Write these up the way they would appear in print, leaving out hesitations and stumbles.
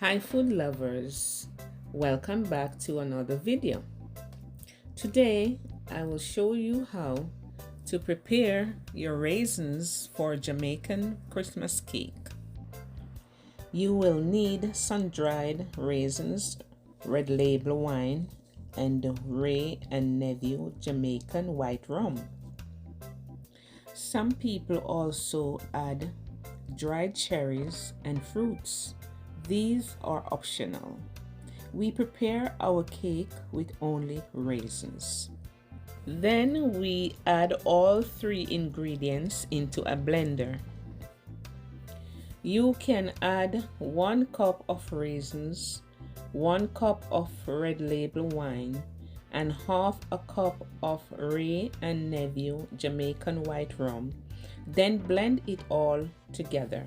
Hi food lovers, welcome back to another video. Today I will show you how to prepare your raisins for Jamaican Christmas cake. You will need sun-dried raisins, red label wine, and Ray and Nephew Jamaican white rum. Some people also add dried cherries and fruits. These are optional. We prepare our cake with only raisins. Then we add all three ingredients into a blender. You can add 1 cup of raisins, 1 cup of red label wine, and half a cup of Ray and Nephew Jamaican white rum. Then blend it all together.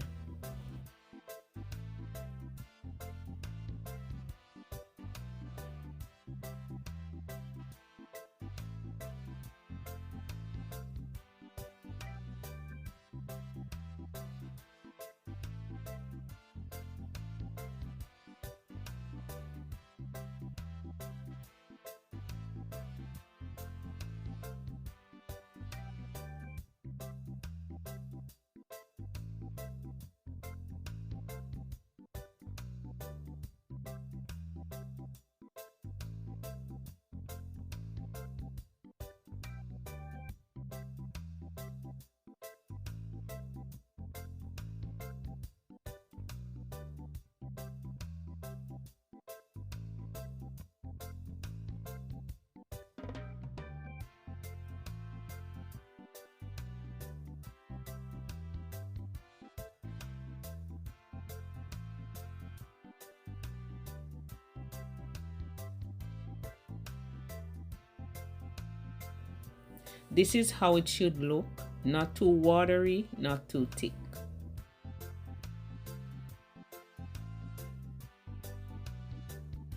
This is how it should look, not too watery, not too thick.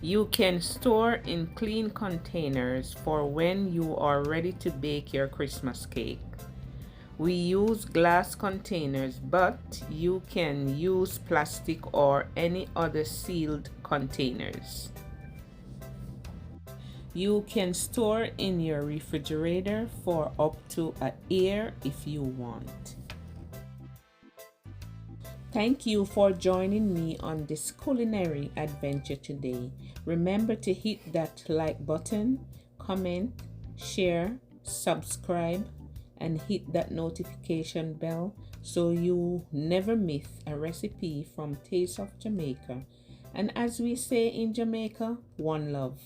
You can store in clean containers for when you are ready to bake your Christmas cake. We use glass containers, but you can use plastic or any other sealed containers. You can store in your refrigerator for up to a year if you want. Thank you for joining me on this culinary adventure today. Remember to hit that like button, comment, share, subscribe, and hit that notification bell so you never miss a recipe from Taste of Jamaica. And as we say in Jamaica, one love.